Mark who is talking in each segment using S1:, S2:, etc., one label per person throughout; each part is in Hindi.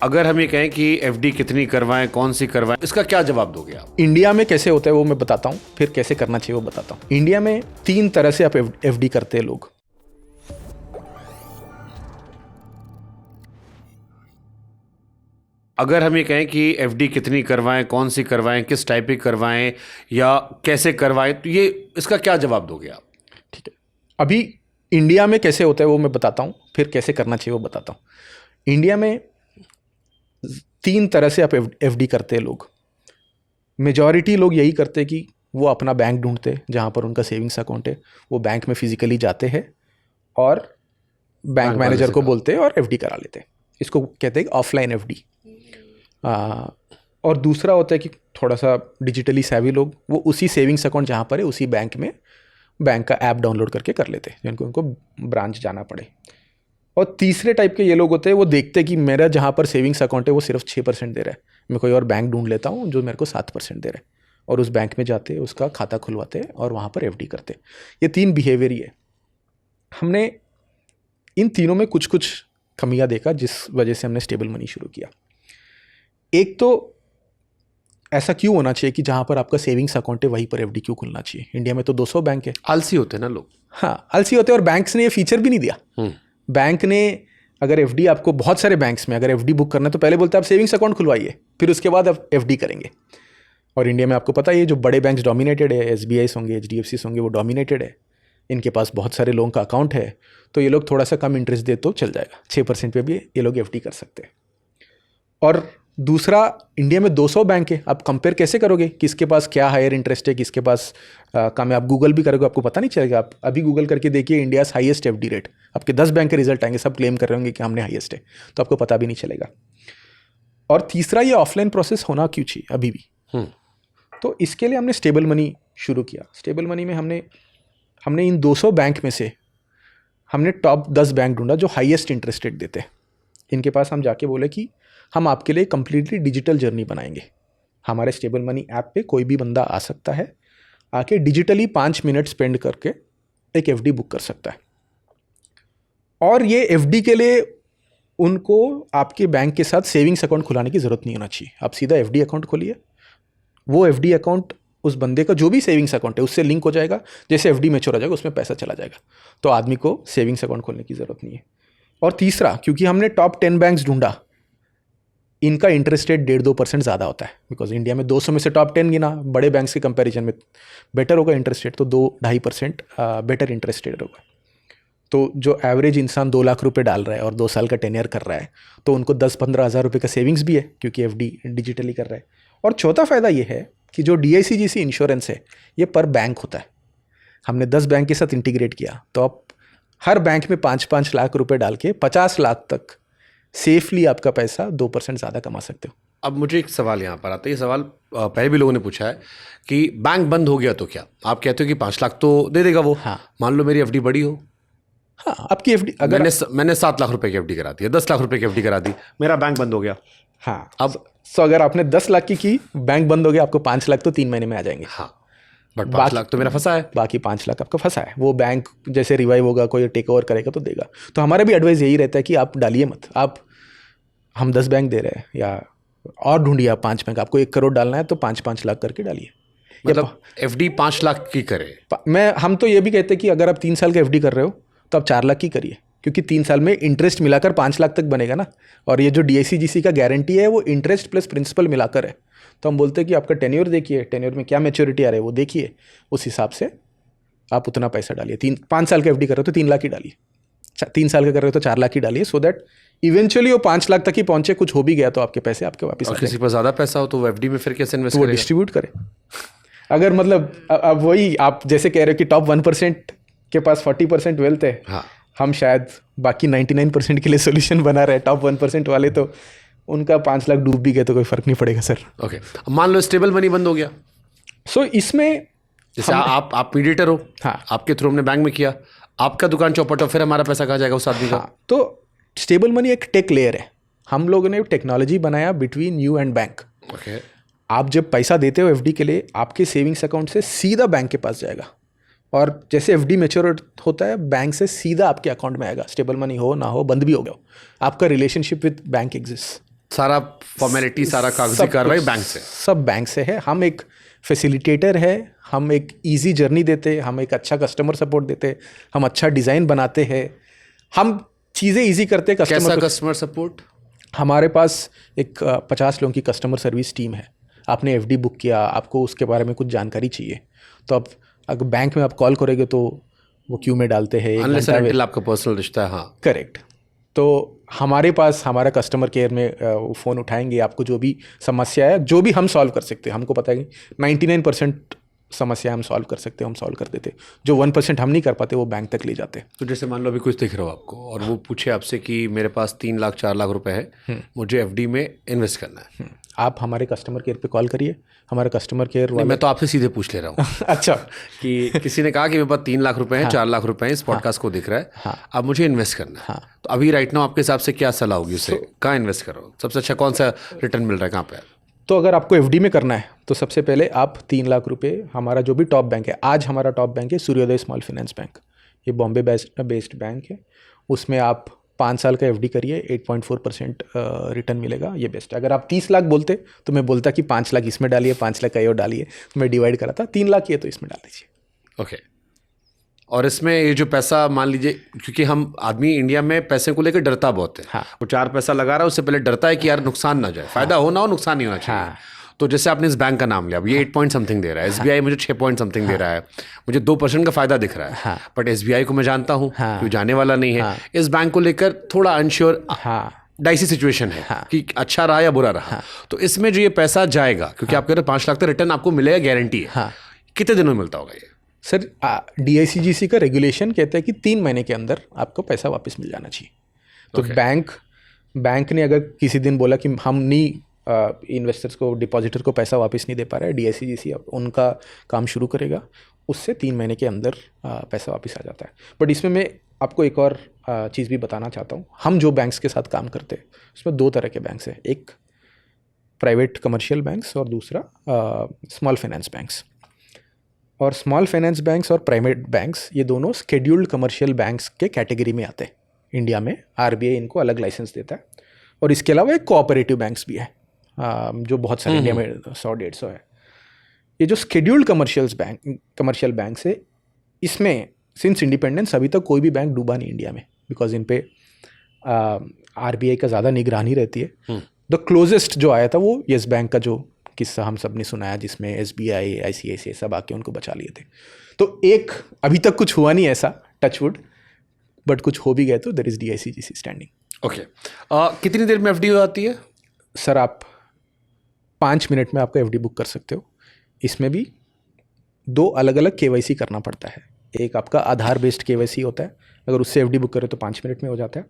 S1: अगर हम ये कहें कि एफडी कितनी करवाएं, कौन सी करवाएं, इसका क्या जवाब दोगे आप?
S2: इंडिया में कैसे होता है वो मैं बताता हूँ, फिर कैसे करना चाहिए वो बताता हूँ। इंडिया में 3 तरह से आप एफडी करते हैं लोग।
S1: अगर हम ये कहें कि एफडी कितनी करवाएं, कौन सी करवाएं, किस टाइप की करवाएं या कैसे करवाएं, तो ये इसका क्या जवाब दोगे आप?
S2: ठीक है, अभी इंडिया में कैसे होता है वो मैं बताता हूँ, फिर कैसे करना चाहिए वो बताता हूँ। इंडिया में 3 तरह से आप एफडी करते हैं लोग। मेजॉरिटी लोग यही करते हैं कि वो अपना बैंक ढूंढते हैं जहाँ पर उनका सेविंग्स अकाउंट है, वो बैंक में फिजिकली जाते हैं और बैंक मैनेजर को बोलते हैं और एफडी करा लेते हैं। इसको कहते हैं ऑफलाइन एफडी। और दूसरा होता है कि थोड़ा सा डिजिटली सैवी लोग, वो उसी सेविंग्स अकाउंट जहाँ पर है उसी बैंक में बैंक का ऐप डाउनलोड करके कर लेते हैं, जिनको उनको ब्रांच जाना पड़े। और तीसरे टाइप के ये लोग होते हैं, वो देखते हैं कि मेरा जहाँ पर सेविंग्स अकाउंट है वो सिर्फ 6% दे रहा है, मैं कोई और बैंक ढूंढ लेता हूँ जो मेरे को 7% दे रहा है, और उस बैंक में जाते हैं, उसका खाता खुलवाते हैं और वहाँ पर एफडी करते हैं। ये 3 बिहेवियर ही है। हमने इन तीनों में कुछ कुछ कमियाँ देखा जिस वजह से हमने स्टेबल मनी शुरू किया। एक तो ऐसा क्यों होना चाहिए कि जहाँ पर आपका सेविंग्स अकाउंट है वहीं पर एफडी क्यों खुलना चाहिए? इंडिया में तो 200 बैंक है।
S1: आलसी होते हैं ना लोग।
S2: हाँ, आलसी होते हैं, और बैंक्स ने ये फीचर भी नहीं दिया। बैंक ने अगर एफडी आपको, बहुत सारे बैंक्स में अगर एफडी बुक करना है तो पहले बोलते हैं आप सेविंग्स अकाउंट खुलवाइए, फिर उसके बाद आप एफडी करेंगे। और इंडिया में आपको पता है ये जो बड़े बैंक्स डोमिनेटेड है, एसबीआई होंगे, एचडीएफसी होंगे, वो डोमिनेटेड है, इनके पास बहुत सारे लोगों का अकाउंट है, तो ये लोग थोड़ा सा कम इंटरेस्ट दे तो चल जाएगा, 6% पे भी ये लोग एफडी कर सकते हैं। और दूसरा, इंडिया में 200 बैंक है, आप कंपेयर कैसे करोगे किसके पास क्या हायर इंटरेस्ट है, किसके पास कम है? आप गूगल भी करोगे आपको पता नहीं चलेगा। आप अभी गूगल करके देखिए इंडिया हाईएस्ट एफडी रेट, आपके 10 बैंक के रिजल्ट आएंगे, सब क्लेम कर रहे होंगे कि हमने हाईएस्ट है, तो आपको पता भी नहीं चलेगा। और तीसरा, ये ऑफलाइन प्रोसेस होना क्यों चाहिए अभी भी? तो इसके लिए हमने स्टेबल मनी शुरू किया। स्टेबल मनी में हमने इन 200 बैंक में से हमने टॉप 10 बैंक ढूंढा जो हाईएस्ट इंटरेस्ट रेट देते हैं। इनके पास हम जाके बोले कि हम आपके लिए कंप्लीटली डिजिटल जर्नी बनाएंगे। हमारे स्टेबल मनी ऐप पे कोई भी बंदा आ सकता है, आके डिजिटली 5 मिनट स्पेंड करके एक एफडी बुक कर सकता है। और ये एफडी के लिए उनको आपके बैंक के साथ सेविंग्स अकाउंट खुलाने की ज़रूरत नहीं होना चाहिए। आप सीधा एफडी अकाउंट खोलिए, वो एफडी अकाउंट उस बंदे का जो भी सेविंग्स अकाउंट है उससे लिंक हो जाएगा। जैसे एफडी मैच्योर हो जाएगा उसमें पैसा चला जाएगा, तो आदमी को सेविंग्स अकाउंट खोलने की ज़रूरत नहीं है। और तीसरा, क्योंकि हमने टॉप 10 बैंक्स ढूंढा, इनका इंटरेस्ट रेट 1.5-2% ज़्यादा होता है। बिकॉज इंडिया में 200 में से टॉप 10 गिना, बड़े बैंक्स के कंपैरिजन में बेटर होगा इंटरेस्ट रेट, तो 2-2.5% बेटर इंटरेस्ट रेट होगा। तो जो एवरेज इंसान 2 लाख रुपए डाल रहा है और 2 साल का टेन्योर कर रहा है, तो उनको 10-15 हज़ार रुपये का सेविंग्स भी है, क्योंकि एफडी डिजिटली कर रहा है। और चौथा फ़ायदा ये है कि जो DICGC इंश्योरेंस है ये पर बैंक होता है। हमने 10 बैंक के साथ इंटीग्रेट किया, तो आप हर बैंक में 5-5 लाख रुपए डाल के 50 लाख तक सेफली आपका पैसा 2% ज़्यादा कमा सकते हो।
S1: अब मुझे एक सवाल यहाँ पर आता है, ये सवाल पहले भी लोगों ने पूछा है कि बैंक बंद हो गया तो क्या? आप कहते हो कि 5 लाख तो दे देगा वो।
S2: हाँ।
S1: मान लो मेरी एफडी बड़ी हो।
S2: हाँ, आपकी एफडी अगर
S1: मैंने 7 लाख रुपए की एफडी करा दी, 10 लाख रुपए की एफडी करा दी, मेरा बैंक बंद हो गया।
S2: हाँ, अब अगर आपने 10 लाख की बैंक बंद हो गया, आपको 5 लाख तो 3 महीने में आ जाएंगे।
S1: हाँ, बट 5 लाख तो मेरा फंसा है।
S2: बाकी 5 लाख आपका फंसा है, वो बैंक जैसे रिवाइव होगा, कोई टेक ओवर करेगा तो देगा। तो हमारा भी एडवाइस यही रहता है कि आप डालिए मत। हम 10 बैंक दे रहे हैं, या और ढूंढिए आप 5 बैंक, आपको 1 करोड़ डालना है तो 5-5 लाख करके डालिए।
S1: मतलब एफडी 5 लाख की करे।
S2: हम तो ये भी कहते हैं कि अगर आप 3 साल का एफडी कर रहे हो तो आप 4 लाख की करिए, क्योंकि 3 साल में इंटरेस्ट मिलाकर 5 लाख तक बनेगा ना। और ये जो DICGC का गारंटी है वो इंटरेस्ट प्लस प्रिंसिपल मिलाकर है। तो हम बोलते हैं कि आपका टेन्योर देखिए, टेन्योर में क्या मैच्योरिटी आ रही है वो देखिए, उस हिसाब से आप उतना पैसा डालिए। 5 साल का एफडी कर रहे हो तो 3 लाख ही डालिए, 3 साल का कर रहे हो तो 4 लाख ही डालिए, सो दैट इवेंचुअली वो 5 लाख तक ही पहुंचे। कुछ हो भी गया तो आपके पैसे आपके वापस।
S1: और किसी पर ज़्यादा पैसा हो तो वो एफडी में फिर कैसे इन्वेस्ट
S2: तो वो
S1: करेगा?
S2: डिस्ट्रीब्यूट करे। अगर मतलब अब वही आप जैसे कह रहे हो कि टॉप 1% के पास 40% वेल्थ है।
S1: हाँ,
S2: हम शायद बाकी 99% के लिए सोल्यूशन बना रहे हैं। टॉप 1% वाले तो उनका 5 लाख डूब भी गए तो कोई फर्क नहीं पड़ेगा सर।
S1: ओके। अब मान लो स्टेबल मनी बंद हो गया,
S2: सो इसमें
S1: जैसे आप मीडिएटर हो।
S2: हाँ,
S1: आपके थ्रू हमने बैंक में किया, आपका दुकान चौपट हो, फिर हमारा पैसा कहाँ जाएगा उस आदमी का?
S2: हाँ, तो स्टेबल मनी एक टेक लेयर है। हम लोगों ने टेक्नोलॉजी बनाया between you and bank.
S1: Okay.
S2: आप जब पैसा देते हो एफडी के लिए, आपके सेविंग्स अकाउंट से सीधा बैंक के पास जाएगा, और जैसे एफडी मैच्योर होता है बैंक से सीधा आपके अकाउंट में आएगा। स्टेबल मनी हो ना हो, बंद भी हो गया हो, आपका रिलेशनशिप विद बैंक एग्जिस्ट।
S1: सारा फॉर्मेलिटी, सारा कागजी
S2: सब
S1: कार्रवाई
S2: कुछ
S1: बैंक से?
S2: सब बैंक से है। हम एक फैसिलिटेटर है, हम एक इजी जर्नी देते, हम एक अच्छा कस्टमर सपोर्ट देते, हम अच्छा डिज़ाइन बनाते हैं, हम चीज़ें इजी करते
S1: कैसा
S2: कस्टमर।
S1: Customer support?
S2: हमारे पास एक 50 लोगों की कस्टमर सर्विस टीम है। आपने एफडी बुक किया, आपको उसके बारे में कुछ जानकारी चाहिए, तो आप अगर बैंक में आप कॉल करोगे तो वो क्यू में डालते हैं,
S1: अनलेस एंड अनटिल आपका पर्सनल रिश्ता है। हाँ,
S2: करेक्ट। तो हमारे पास हमारा कस्टमर केयर में वो फ़ोन उठाएंगे, आपको जो भी समस्या है, जो भी हम सॉल्व कर सकते हैं, हमको पता है कि 99% समस्या हम सॉल्व कर सकते हैं, हम सॉल्व कर देते। जो 1% हम नहीं कर पाते वो बैंक तक ले जाते।
S1: तो जैसे मान लो अभी कुछ दिख रहा हो आपको और वो पूछे आपसे कि मेरे पास 3 लाख 4 लाख रुपए है, मुझे एफडी में इन्वेस्ट करना है,
S2: आप हमारे कस्टमर केयर पे कॉल करिए, हमारा कस्टमर केयर
S1: नहीं, मैं तो आपसे सीधे पूछ ले रहा हूँ
S2: अच्छा,
S1: कि किसी ने कहा कि मेरे पास 3 लाख रुपए हैं, 4 लाख रुपए हैं, इस पॉडकास्ट को दिख रहा है, अब मुझे इन्वेस्ट करना है, तो अभी राइट नाउ आपके हिसाब से क्या सलाह होगी उसे? कहाँ इन्वेस्ट करो? सबसे अच्छा कौन सा रिटर्न मिल रहा है, कहाँ पे?
S2: तो अगर आपको एफडी में करना है तो सबसे पहले आप 3 लाख रुपए, हमारा जो भी टॉप बैंक है, आज हमारा टॉप बैंक है सूर्योदय स्मॉल फाइनेंस बैंक, ये बॉम्बे बेस्ड बैंक है, उसमें आप 5 साल का एफडी करिए, 8.4% रिटर्न मिलेगा, ये बेस्ट है। अगर आप 30 लाख बोलते तो मैं बोलता कि 5 लाख इसमें डालिए, 5 लाख कहीं और डालिए, तो मैं डिवाइड करा था, 3 लाख ये तो इसमें डाल दीजिए।
S1: ओके। और इसमें ये जो पैसा मान लीजिए, क्योंकि हम आदमी इंडिया में पैसे को लेकर डरता बहुत है,
S2: हाँ।
S1: वो 4 पैसा लगा रहा है उससे पहले डरता है कि यार नुकसान ना जाए, फायदा हो ना हो, नुकसान नहीं होना चाहिए।
S2: हाँ।
S1: तो जैसे आपने इस बैंक का नाम लिया, अब ये 8 पॉइंट समथिंग दे रहा है, एसबीआई मुझे 6 पॉइंट समथिंग दे रहा है, मुझे 2% का फायदा दिख रहा है, बट एसबीआई को मैं जानता हूँ कि जाने वाला नहीं है, इस बैंक को लेकर थोड़ा अनश्योर, डाइसी सिचुएशन है कि अच्छा रहा या बुरा रहा, तो इसमें जो ये पैसा जाएगा, क्योंकि आप कह रहे 5 लाख तक रिटर्न आपको मिलेगा, गारंटी है, कितने दिनों में मिलता होगा ये?
S2: सर, डीआईसीजीसी का रेगुलेशन कहता है कि 3 महीने के अंदर आपको पैसा वापस मिल जाना चाहिए। तो बैंक ने अगर किसी दिन बोला कि हम नहीं, इन्वेस्टर्स को, डिपॉजिटर को पैसा वापस नहीं दे पा रहा है, डीआईसीजीसी उनका काम शुरू करेगा, उससे 3 महीने के अंदर पैसा वापस आ जाता है। बट इसमें मैं आपको एक और चीज़ भी बताना चाहता हूँ। हम जो बैंक्स के साथ काम करते हैं उसमें 2 तरह के बैंक्स हैं, एक प्राइवेट कमर्शियल बैंक्स और दूसरा स्मॉल फाइनेंस बैंक्स। और स्मॉल फाइनेंस बैंक्स और प्राइवेट बैंक्स, ये दोनों शेड्यूल्ड कमर्शियल बैंक्स के कैटेगरी में आते हैं। इंडिया में आरबीआई इनको अलग लाइसेंस देता है। और इसके अलावा एक कोऑपरेटिव बैंक्स भी है, जो बहुत सारे इंडिया में 100-150 है। ये जो शेड्यूल्ड कमर्शियल बैंक्स है, इसमें सिंस इंडिपेंडेंस अभी तक कोई भी बैंक डूबा नहीं इंडिया में, बिकॉज इन पे आरबीआई का ज़्यादा निगरानी रहती है। द क्लोजेस्ट जो आया था वो येस बैंक का जो किस्सा हम सब ने सुनाया, जिसमें एसबीआई, आईसीआईसीआई सब आके उनको बचा लिए थे। तो एक अभी तक कुछ हुआ नहीं ऐसा, टचवुड, बट कुछ हो भी गए तो there is DICGC standing.
S1: Okay. कितनी देर में एफडी हो जाती है?
S2: सर, आप 5 मिनट में आपका एफडी बुक कर सकते हो। इसमें भी 2 अलग अलग केवाईसी करना पड़ता है। एक आपका आधार बेस्ड केवाईसी होता है, अगर उससे एफडी बुक करें तो 5 मिनट में हो जाता है।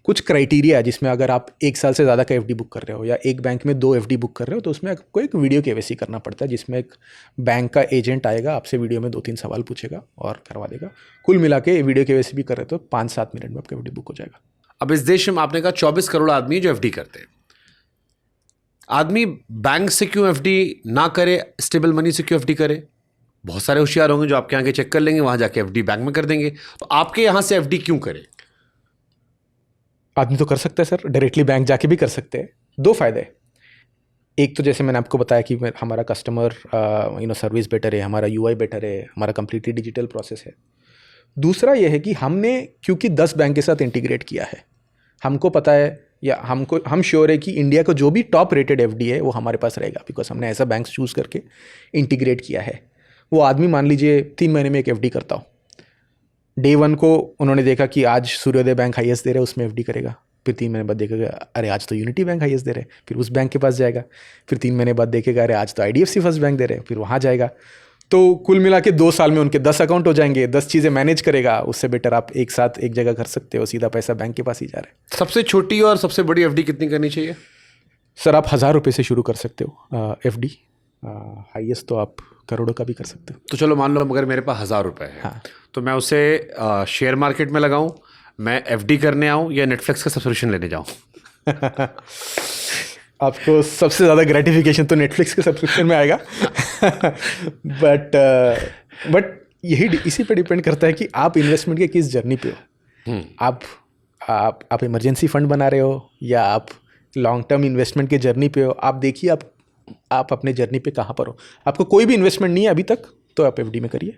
S2: कुछ क्राइटेरिया है जिसमें अगर आप 1 साल से ज़्यादा का एफडी बुक कर रहे हो या एक बैंक में 2 एफडी बुक कर रहे हो, तो उसमें आपको एक वीडियो केवाईसी करना पड़ता है, जिसमें एक बैंक का एजेंट आएगा, आपसे वीडियो में 2-3 सवाल पूछेगा और करवा देगा। कुल मिला के वीडियो केवाईसी भी कर रहे तो 5-7 मिनट में आपका एफडी बुक हो जाएगा।
S1: अब इस देश में आपने कहा 24 करोड़ आदमी जो एफडी करते हैं, आदमी बैंक से क्यों एफडी ना करे, स्टेबल मनी से क्यों एफडी करे? बहुत सारे होशियार होंगे जो आपके यहाँ के चेक कर लेंगे, वहां जाके एफडी बैंक में कर देंगे, तो आपके यहाँ से एफडी क्यों करे?
S2: आदमी तो कर सकता है सर, डायरेक्टली बैंक जाके भी कर सकते हैं। 2 फायदे। एक तो जैसे मैंने आपको बताया कि हमारा कस्टमर सर्विस बेटर है, हमारा यूआई बेटर है, हमारा कंप्लीटली डिजिटल प्रोसेस है। दूसरा ये है कि हमने क्योंकि 10 बैंक के साथ इंटीग्रेट किया है, हमको पता है या हम श्योर है कि इंडिया का जो भी टॉप रेटेड एफडी है वो हमारे पास रहेगा, बिकॉज हमने ऐसा बैंक चूज़ करके इंटीग्रेट किया है। वो आदमी मान लीजिए 3 महीने में एक एफडी करता हो, डे 1 को उन्होंने देखा कि आज सूर्योदय बैंक हाईएस्ट दे रहा है, उसमें एफडी करेगा। फिर 3 महीने बाद देखेगा अरे आज तो यूनिटी बैंक हाईएस्ट दे रहे हैं, फिर उस बैंक के पास जाएगा। फिर 3 महीने बाद देखेगा अरे आज तो आईडीएफसी फर्स्ट बैंक दे रहे हैं, फिर वहाँ जाएगा। तो कुल मिला के 2 साल में उनके 10 अकाउंट हो जाएंगे, 10 चीज़ें मैनेज करेगा। उससे बेटर आप एक साथ एक जगह कर सकते हो, सीधा पैसा बैंक के पास ही जा रहा है।
S1: सबसे छोटी और सबसे बड़ी एफडी कितनी करनी चाहिए?
S2: सर, आप 1000 रुपये से शुरू कर सकते हो एफडी, हाईएस्ट तो आप करोड़ों का भी कर सकते हो।
S1: तो चलो मान लो अगर मेरे पास 1000 रुपये है,
S2: हाँ।
S1: तो मैं उसे शेयर मार्केट में लगाऊं, मैं एफडी करने आऊं या नेटफ्लिक्स का सब्सक्रिप्शन लेने जाऊं?
S2: आपको सबसे ज़्यादा ग्रेटिफिकेशन तो नेटफ्लिक्स के सब्सक्रिप्शन में आएगा। बट यही इसी पे डिपेंड करता है कि आप इन्वेस्टमेंट के किस जर्नी पे हो। आप इमरजेंसी फंड बना रहे हो या आप लॉन्ग टर्म इन्वेस्टमेंट के जर्नी पे हो, आप देखिए आप अपने जर्नी पे कहाँ पर हो। आपको कोई भी इन्वेस्टमेंट नहीं है अभी तक, तो आप एफडी में करिए।